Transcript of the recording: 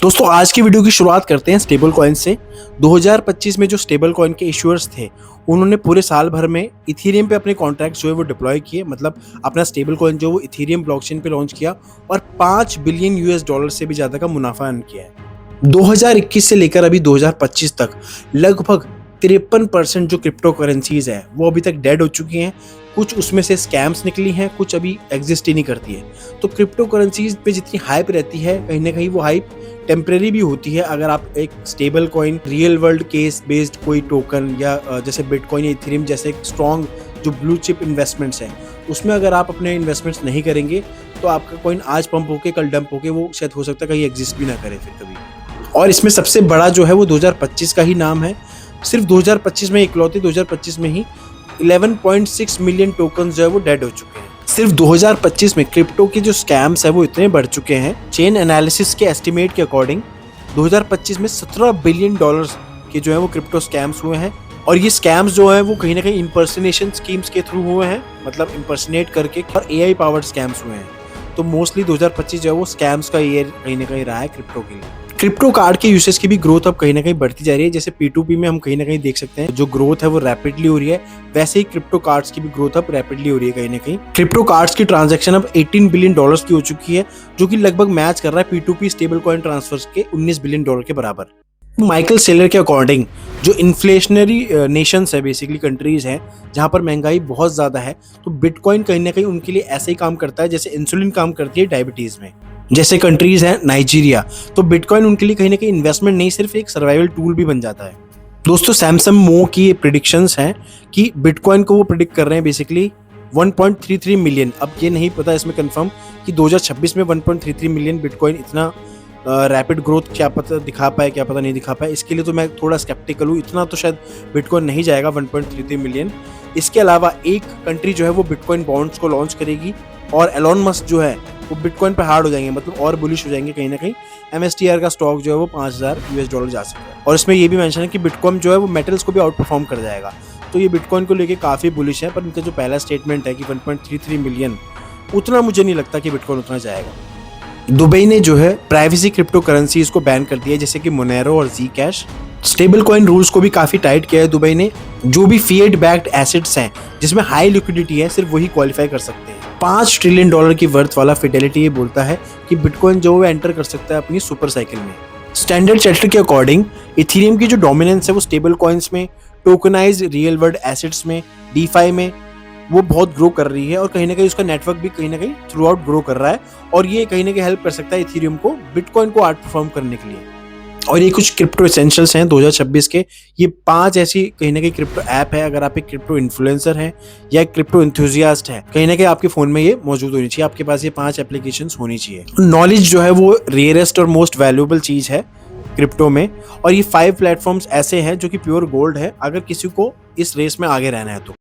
दोस्तों आज की वीडियो की शुरुआत करते हैं स्टेबल कॉइन से। 2025 में जो स्टेबल कॉइन के इश्यूअर्स थे उन्होंने पूरे साल भर में इथेरियम पे अपने कॉन्ट्रैक्ट जो है वो डिप्लॉय किए, मतलब अपना स्टेबल कॉइन जो वो इथेरियम ब्लॉकचेन पे लॉन्च किया और 5 बिलियन यूएस डॉलर से भी ज़्यादा का मुनाफा अर्न किया है। 2021 से लेकर अभी 2025 तक लगभग 53% जो क्रिप्टो करेंसीज है वो अभी तक डेड हो चुकी हैं। कुछ उसमें से स्कैम्स निकली हैं, कुछ अभी एग्जिस्ट ही नहीं करती है। तो क्रिप्टो करेंसीज पे जितनी हाइप रहती है कहीं ना कहीं वो हाइप टेम्परेरी भी होती है। अगर आप एक stable coin, real world case based कोई टोकन या जैसे बिटकॉइन या इथेरियम जैसे एक स्ट्रॉन्ग जो ब्लू चिप इन्वेस्टमेंट्स हैं उसमें अगर आप अपने इन्वेस्टमेंट्स नहीं करेंगे तो आपका कॉइन आज पंप होके कल डंप होके वो शायद हो सकता है कहीं एग्जिस्ट भी ना करे फिर कभी। और इसमें सबसे बड़ा जो है वो 2025 का ही नाम है। सिर्फ 2025 में इकलौते 2025 में ही 11.6 मिलियन टोकन जो है वो डेड हो चुके हैं। सिर्फ 2025 में क्रिप्टो के जो स्कैम्स है वो इतने बढ़ चुके हैं। चेन एनालिसिस के एस्टिमेट के अकॉर्डिंग 2025 में 17 बिलियन डॉलर्स के जो है वो क्रिप्टो स्कैम्स हुए हैं। और ये स्कैम्स जो है वो कहीं ना कहीं इम्पर्सनेशन स्कीम्स के थ्रू हुए हैं, मतलब इम्पर्सनेट करके, और एआई पावर्ड स्कैम्स हुए हैं। तो मोस्टली 2025 जो है वो स्कैम्स का ईयर कहीं ना कहीं रहा है क्रिप्टो के लिए। क्रिप्टो कार्ड के यूसेज की भी ग्रोथ अब कहीं ना कहीं बढ़ती जा रही है। जैसे P2P में हम कहीं ना कहीं देख सकते हैं जो ग्रोथ है वो रैपिडली हो रही है, वैसे ही क्रिप्टो कार्ड्स की भी ग्रोथ अब रैपिडली हो रही है। कहीं ना कहीं क्रिप्टो कार्ड्स की ट्रांजैक्शन अब 18 बिलियन डॉलर्स की हो चुकी है, जो कि लगभग मैच कर रहा है P2P स्टेबल कॉइन ट्रांसफर्स के 19 बिलियन डॉलर के बराबर। माइकल सेलर के अकॉर्डिंग जो इन्फ्लेशनरी नेशंस है, बेसिकली कंट्रीज हैं जहां पर महंगाई बहुत ज़्यादा है, तो बिटकॉइन कहीं ना कहीं उनके लिए ऐसे ही काम करता है जैसे इंसुलिन काम करती है डायबिटीज़ में। जैसे कंट्रीज हैं नाइजीरिया, तो बिटकॉइन उनके लिए कहीं ना कहीं इन्वेस्टमेंट नहीं सिर्फ एक सर्वाइवल टूल भी बन जाता है। दोस्तों सैमसंग मो की प्रिडिक्शंस हैं कि बिटकॉइन को वो प्रिडिक्ट कर रहे हैं बेसिकली 1.33 मिलियन। अब ये नहीं पता इसमें कंफर्म कि 2026 में 1.33 मिलियन बिटकॉइन इतना रैपिड ग्रोथ क्या पता दिखा पाए, क्या पता नहीं दिखा पाए। इसके लिए तो मैं थोड़ा स्केप्टिकल हूँ, इतना तो शायद बिटकॉइन नहीं जाएगा 1.33 मिलियन। इसके अलावा एक कंट्री जो है वो बिटकॉइन बॉन्ड्स को लॉन्च करेगी और एलोन मस्क जो है वो बिटकॉइन पे हार्ड हो जाएंगे, मतलब और बुलिश हो जाएंगे। कहीं ना कहीं MSTR का स्टॉक जो है वो 5000 यूएस डॉलर जा सकता है। और इसमें ये भी मेंशन है कि बिटकॉइन जो है वो मेटल्स को भी आउट परफॉर्म कर जाएगा। तो ये बिटकॉइन को लेके काफ़ी बुलिश है, पर इनका जो पहला स्टेटमेंट है कि 1.33 मिलियन, उतना मुझे नहीं लगता कि बिटकॉइन उतना जाएगा। दुबई ने जो है प्राइवेसी क्रिप्टो करेंसीज को बैन कर दिया, जैसे कि मोनेरो और जी कैश। स्टेबल कॉइन रूल्स को भी काफ़ी टाइट किया है दुबई ने। जो भी फिएट बैक्ड एसेट्स हैं जिसमें हाई लिक्विडिटी है सिर्फ वही क्वालिफाई कर सकते हैं। 5 ट्रिलियन डॉलर की वर्थ वाला फिडेलिटी ये बोलता है कि बिटकॉइन जो है एंटर कर सकता है अपनी सुपर साइकिल में। स्टैंडर्ड चार्टर के अकॉर्डिंग इथेरियम की जो डोमिनेंस है वो स्टेबल कॉइन्स में, टोकनाइज्ड रियल वर्ल्ड एसेट्स में, डीफाई में वो बहुत ग्रो कर रही है। और कहीं ना कहीं उसका नेटवर्क भी कहीं ना कहीं थ्रू आउट ग्रो कर रहा है, और ये कहीं ना कहीं हेल्प कर सकता है इथेरियम को बिटकॉइन को आउट परफॉर्म करने के लिए। और ये कुछ क्रिप्टो एसेंशियल्स हैं 2026 के। ये 5 ऐसी कहीं ना कहीं क्रिप्टो ऐप है। अगर आप एक क्रिप्टो इन्फ्लुएंसर हैं या एक क्रिप्टो एंथुसियास्ट हैं, कहीं ना कहीं आपके फोन में ये मौजूद होनी चाहिए, आपके पास ये 5 एप्लीकेशंस होनी चाहिए। नॉलेज जो है वो रेयरेस्ट और मोस्ट वैल्यूएबल चीज है क्रिप्टो में। और ये 5 प्लेटफॉर्म्स ऐसे हैं जो कि प्योर गोल्ड है अगर किसी को इस रेस में आगे रहना है तो।